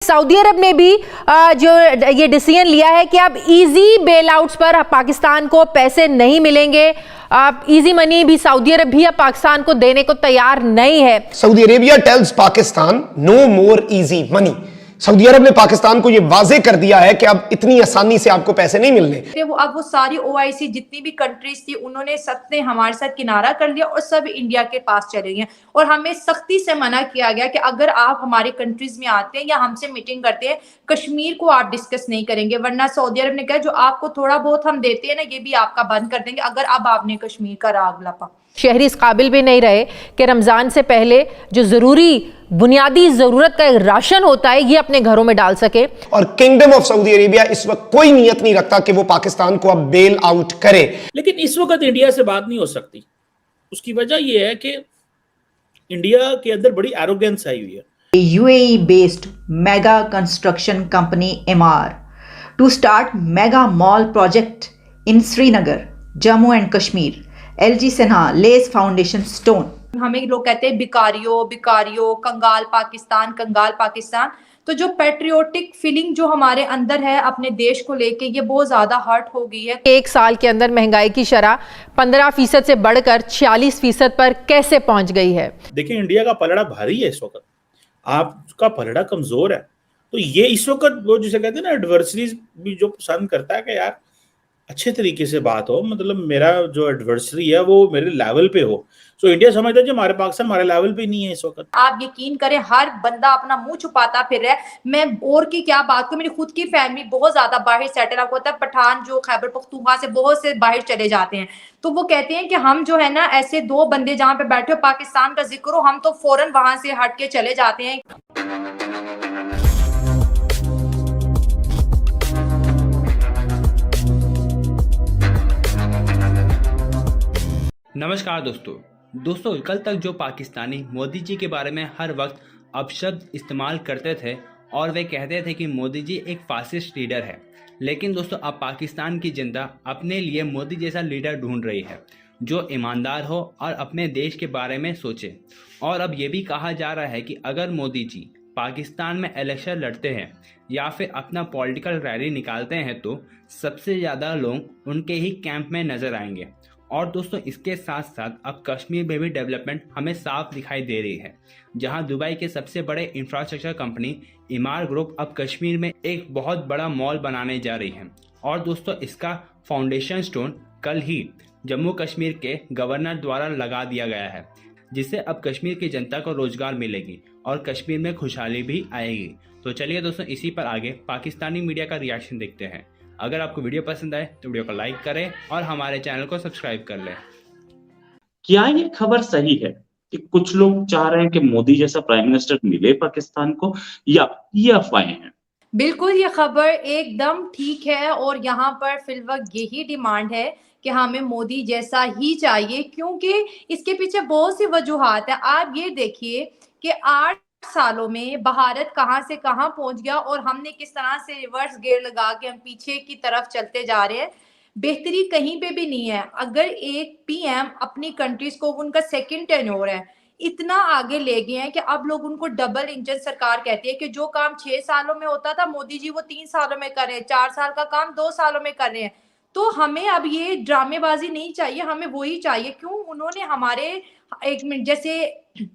Saudi अरब ने भी जो ये डिसीजन लिया है कि अब इजी बेल आउट्स पर पाकिस्तान को पैसे नहीं मिलेंगे। इजी मनी भी सऊदी अरब भी अब पाकिस्तान को देने को तैयार नहीं है। Saudi Arabia tells Pakistan no more easy money. सऊदी अरब ने पाकिस्तान को यह वाजे कर दिया है कि अब इतनी आसानी से आपको पैसे नहीं मिलने। वो सारी ओआईसी जितनी भी कंट्रीज थी उन्होंने सब ने हमारे साथ किनारा कर लिया और सब इंडिया के पास चले गए और हमें सख्ती से मना किया गया कि अगर आप हमारे कंट्रीज में आते हैं या हमसे मीटिंग करते हैं, कश्मीर को आप डिस्कस नहीं करेंगे, वरना सऊदी अरब ने कहा जो आपको थोड़ा बहुत हम देते हैं ना ये भी आपका बंद कर देंगे अगर अब आपने कश्मीर का राग लपा। शहरी इस काबिल भी नहीं रहे कि रमजान से पहले जो जरूरी बुनियादी जरूरत का राशन होता है ये अपने घरों में डाल सके। और किंगडम ऑफ सऊदी अरेबिया इस वक्त कोई नियत नहीं रखता कि वो पाकिस्तान को अब बेल आउट करे। लेकिन इस वक्त इंडिया से बात नहीं हो सकती। उसकी वजह यह है कि इंडिया के अंदर बड़ी एरोगेंस आई हुई है। UAE based mega construction company Emaar to start mega mall project in Srinagar, Jammu and Kashmir. LG Sinha lays foundation stone. हमें लोग कहते हैं बिकारियो बिकारियो, कंगाल पाकिस्तान, कंगाल पाकिस्तान। तो जो पेट्रियोटिक फीलिंग जो हमारे अंदर है अपने देश को लेके ये बहुत ज्यादा हर्ट हो गई है। एक साल के अंदर महंगाई की शरह 15% से बढ़कर 46% पर कैसे पहुंच गई है। देखिए इंडिया का पलड़ा भारी है इस वक्त, आपका पलड़ा कमजोर है। तो ये इस वक्त वो जिसे कहते हैं ना एडवर्सरीज भी जो पसंद करता है कि यार अच्छे तरीके से बात हो, मतलब मेरा जो एडवर्सरी है वो मेरे लेवल पे हो। सो इंडिया समझता है कि हमारे पाकिस्तान हमारे लेवल पे नहीं है इस वक्त। आप यकीन करें हर बंदा अपना मुंह छुपाता फिर रहा है। मैं और की क्या बात करूं, मेरी खुद की फैमिली बहुत ज्यादा बाहर सेटल होता है। पठान जो खैबर पख्तूनख्वा से बहुत से बाहर चले जाते हैं तो वो कहते हैं कि हम जो है ना ऐसे दो बंदे जहां पे बैठे हो पाकिस्तान का जिक्र हो हम तो फौरन वहां से हट के चले जाते हैं। नमस्कार दोस्तों, कल तक जो पाकिस्तानी मोदी जी के बारे में हर वक्त अपशब्द इस्तेमाल करते थे और वे कहते थे कि मोदी जी एक फासिस्ट लीडर है, लेकिन दोस्तों अब पाकिस्तान की जनता अपने लिए मोदी जैसा लीडर ढूंढ रही है जो ईमानदार हो और अपने देश के बारे में सोचे। और अब ये भी कहा जा रहा है कि अगर मोदी जी पाकिस्तान में इलेक्शन लड़ते हैं या फिर अपना पॉलिटिकल रैली निकालते हैं तो सबसे ज़्यादा लोग उनके ही कैंप में नजर आएंगे। और दोस्तों इसके साथ साथ अब कश्मीर में भी डेवलपमेंट हमें साफ दिखाई दे रही है, जहां दुबई के सबसे बड़े इंफ्रास्ट्रक्चर कंपनी इमार ग्रुप अब कश्मीर में एक बहुत बड़ा मॉल बनाने जा रही है। और दोस्तों इसका फाउंडेशन स्टोन कल ही जम्मू कश्मीर के गवर्नर द्वारा लगा दिया गया है, जिससे अब कश्मीर की जनता को रोजगार मिलेगी और कश्मीर में खुशहाली भी आएगी। तो चलिए दोस्तों इसी पर आगे पाकिस्तानी मीडिया का रिएक्शन देखते हैं। अगर आपको वीडियो पसंद आए तो वीडियो को लाइक करें और हमारे चैनल को सब्सक्राइब कर लें। क्या ये खबर सही है कि कुछ लोग चाह रहे हैं कि मोदी जैसा प्राइम मिनिस्टर मिले पाकिस्तान को, या ये अफवाहें हैं? बिल्कुल ये खबर एकदम ठीक है और यहाँ पर फिलवक्त यही डिमांड है कि हमें मोदी जैसा ही चाहिए, क्योंकि इसके पीछे बहुत सी वजूहात है। आप ये देखिए कि 8 सालों में भारत कहां से कहां पहुंच गया और हमने किस तरह से रिवर्स गियर लगा के हम पीछे की तरफ चलते जा रहे हैं। बेहतरी कहीं पे भी नहीं है। अगर एक पीएम अपनी कंट्रीज को, उनका सेकंड टेन्योर है, इतना आगे ले गए हैं कि अब लोग उनको डबल इंजन सरकार कहती है कि जो काम 6 सालों में होता था मोदी जी वो 3 सालों में कर रहे हैं, 4 साल का काम 2 सालों में कर रहे हैं। तो हमें अब ये ड्रामेबाजी नहीं चाहिए, हमें वही चाहिए। क्यों उन्होंने हमारे एक मिनट जैसे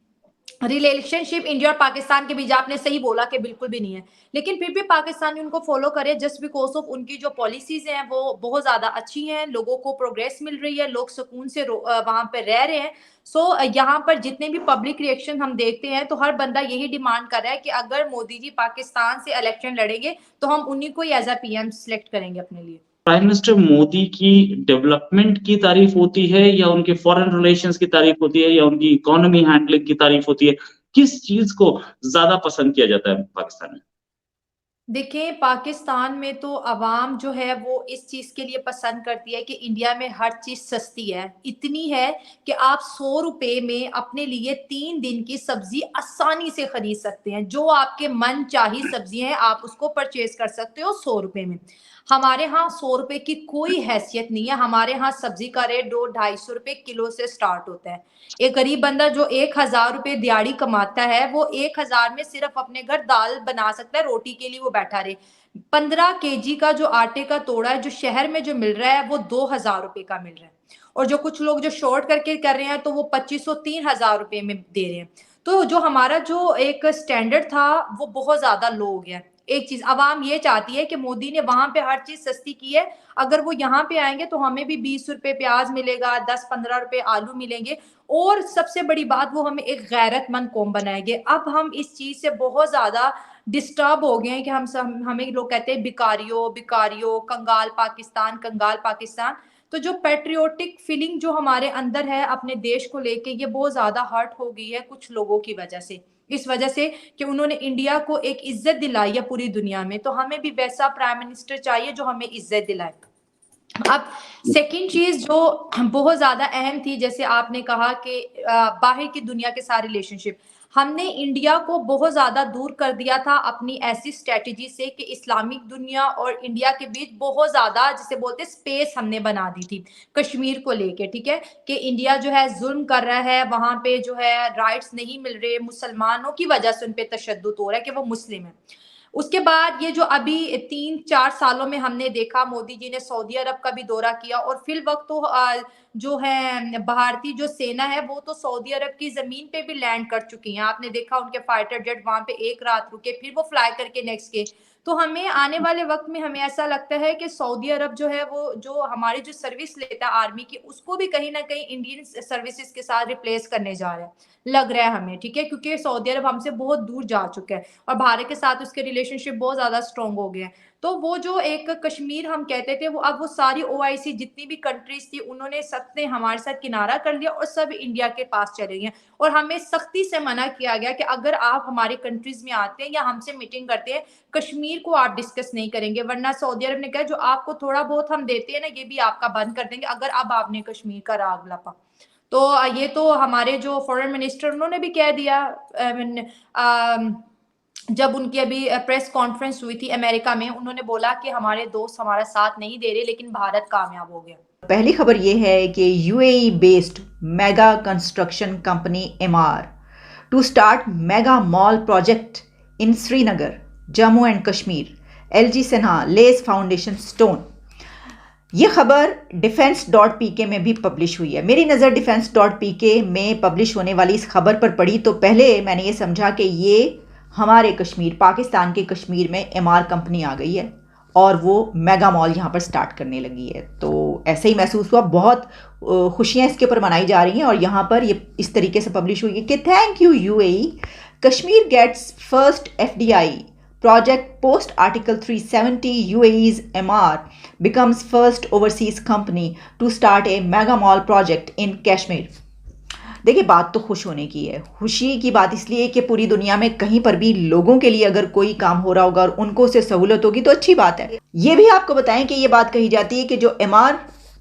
रिलेशनशिप इंडिया और पाकिस्तान के बीच, आपने सही बोला कि बिल्कुल भी नहीं है, लेकिन फिर भी पाकिस्तान उनको फॉलो करे जस्ट बिकॉज ऑफ उनकी जो पॉलिसीज हैं वो बहुत ज्यादा अच्छी हैं, लोगों को प्रोग्रेस मिल रही है, लोग सुकून से वहां पर रह रहे हैं। सो यहाँ पर जितने भी पब्लिक रिएक्शन हम देखते हैं तो हर बंदा यही डिमांड कर रहा है कि अगर मोदी जी पाकिस्तान से इलेक्शन लड़ेंगे तो हम उन्हीं को एज अ पीएम सिलेक्ट करेंगे अपने लिए। प्राइम मिनिस्टर मोदी की डेवलपमेंट की तारीफ होती है या उनके फॉरेन रिलेशंस की तारीफ होती है या उनकी इकोनॉमी हैंडलिंग की तारीफ होती है? किस चीज को ज्यादा पसंद किया जाता है पाकिस्तान में? देखें, पाकिस्तान में तो अवाम जो है वो इस चीज़ के लिए पसंद करती है कि इंडिया में हर चीज़ सस्ती है। इतनी है कि आप 100 रुपए में अपने लिए 3 दिन की सब्ज़ी आसानी से खरीद सकते हैं। जो आपके मनचाही सब्ज़ी है आप उसको परचेज़ कर सकते हो 100 रुपए में। हमारे यहाँ 100 रुपए की कोई हैसियत नहीं है। हमारे यहाँ सब्ज़ी का रेट 200-250 रुपए किलो से स्टार्ट होता है। एक गरीब बंदा जो 1000 रुपए दिहाड़ी कमाता है, वो 1000 में सिर्फ अपने घर दाल बना सकता है, रोटी के लिए वो बैठा रहे। 15 केजी का जो आटे का तोड़ा है, जो शहर में जो मिल रहा है, वो 2000 रुपए का मिल रहा है। और जो कुछ लोग जो शॉर्ट करके कर रहे हैं, तो वो 2500-3000 रुपए में दे रहे हैं। तो जो हमारा जो एक स्टैंडर्ड था, वो बहुत ज़्यादा लो हो गया है। एक चीज़ अवाम ये चाहती है कि मोदी ने वहाँ पे हर चीज़ सस्ती की है, अगर वो यहाँ पे आएँगे तो हमें भी 20 रुपए प्याज़ मिलेगा, 10-15 रुपए आलू मिलेंगे और सबसे बड़ी बात वो हमें एक गैरतमंद कौम बनाएंगे। अब हम इस चीज़ से बहुत ज़्यादा डिस्टर्ब हो गए हैं कि हमें लोग कहते हैं भिखारियों, भिखारियों, कंगाल पाकिस्तान, कंगाल पाकिस्तान। तो जो पैट्रियोटिक फीलिंग जो हमारे अंदर है अपने देश को लेके, ये बहुत ज़्यादा हर्ट हो गई है कुछ लोगों की वजह से। इस वजह से कि उन्होंने इंडिया को एक इज़्ज़त दिलाई है पूरी दुनिया में, तो हमें भी वैसा प्राइम मिनिस्टर चाहिए जो हमें इज़्ज़त दिलाए। अब सेकंड चीज़ जो बहुत ज़्यादा अहम थी, जैसे आपने कहा कि बाहर की दुनिया के साथ रिलेशनशिप, हमने इंडिया को बहुत ज़्यादा दूर कर दिया था अपनी ऐसी स्ट्रैटेजी से कि इस्लामिक दुनिया और इंडिया के बीच बहुत ज़्यादा, जिसे बोलते स्पेस हमने बना दी थी कश्मीर को लेके, ठीक है, कि इंडिया जो है जुल्म कर रहा है, वहाँ पे जो है राइट्स नहीं मिल रहे, मुसलमानों की वजह से उन पे तशद्दुद हो रहा है कि वो मुस्लिम है। उसके बाद ये जो अभी 3-4 सालों में हमने देखा, मोदी जी ने सऊदी अरब का भी दौरा किया और फिल वक्त तो जो है भारतीय जो सेना है वो तो सऊदी अरब की ज़मीन पे भी लैंड कर चुकी हैं। आपने देखा उनके फाइटर जेट वहाँ पे एक रात रुके, फिर वो फ्लाई करके नेक्स्ट के। तो हमें आने वाले वक्त में हमें ऐसा लगता है कि सऊदी अरब जो है वो जो हमारी जो सर्विस लेता है आर्मी की, उसको भी कहीं ना कहीं इंडियन सर्विसेज के साथ रिप्लेस करने जा रहा है, लग रहा है हमें, ठीक है, क्योंकि सऊदी अरब हमसे बहुत दूर जा चुका है और भारत के साथ उसके रिलेशनशिप बहुत ज़्यादा स्ट्रॉन्ग हो गए हैं। तो वो जो एक कश्मीर हम कहते थे, वो अब वो सारी OIC जितनी भी कंट्रीज थी, उन्होंने सबने हमारे साथ किनारा कर लिया और सब इंडिया के पास चले गए और हमें सख्ती से मना किया गया कि अगर आप हमारी कंट्रीज में आते हैं या हमसे मीटिंग करते हैं, कश्मीर को आप डिस्कस नहीं करेंगे, वरना सऊदी अरब ने कहा जो आपको थोड़ा बहुत हम देते हैं ना, ये भी आपका बंद कर देंगे अगर अब आपने कश्मीर का राग लपा। तो ये तो हमारे जो फॉरेन मिनिस्टर उन्होंने भी कह दिया, जब उनकी अभी प्रेस कॉन्फ्रेंस हुई थी अमेरिका में, उन्होंने बोला कि हमारे दोस्त हमारा साथ नहीं दे रहे, लेकिन भारत कामयाब हो गया। पहली खबर ये है कि UAE based mega construction company Emaar to start mega mall project in Srinagar, Jammu and Kashmir, LG Sinha lays foundation stone. ये खबर defense.pk में भी पब्लिश हुई है। मेरी नज़र defense.pk में पब्लिश होने वाली इस खबर पर पड़ी तो पहले मैंने ये समझा कि ये हमारे कश्मीर, पाकिस्तान के कश्मीर में एमआर कंपनी आ गई है और वो मेगा मॉल यहाँ पर स्टार्ट करने लगी है। तो ऐसे ही महसूस हुआ, बहुत खुशियाँ इसके ऊपर मनाई जा रही हैं और यहाँ पर ये इस तरीके से पब्लिश हुई है कि thank you UAE, Kashmir gets first FDI project post Article 370, UAE's MR becomes first overseas company to start a mega mall project in Kashmir। देखिए, बात तो खुश होने की है। खुशी की बात इसलिए कि पूरी दुनिया में कहीं पर भी लोगों के लिए अगर कोई काम हो रहा होगा और उनको उससे सहूलत होगी तो अच्छी बात है। ये भी आपको बताएं कि ये बात कही जाती है कि जो MR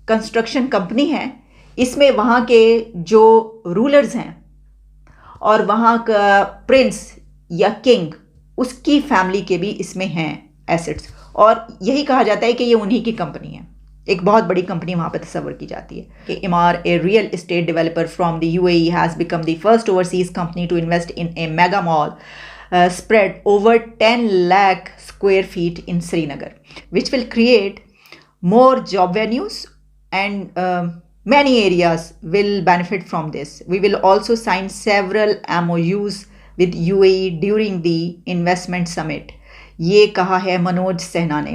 कंस्ट्रक्शन कंपनी है, इसमें वहाँ के जो रूलर्स हैं और वहाँ का प्रिंस या किंग, उसकी फैमिली के भी इसमें हैं एसेट्स, और यही कहा जाता है कि ये उन्हीं की कंपनी है। एक बहुत बड़ी कंपनी वहाँ पे तस्वर की जाती है कि Emaar, a real estate developer from the UAE, has become the first overseas company to invest in a mega mall spread over 10 lakh square feet in Srinagar, which will create more job venues and many areas will benefit from this. We will also sign several MOUs with UAE during the investment summit. ये कहा है मनोज सिन्हा ने।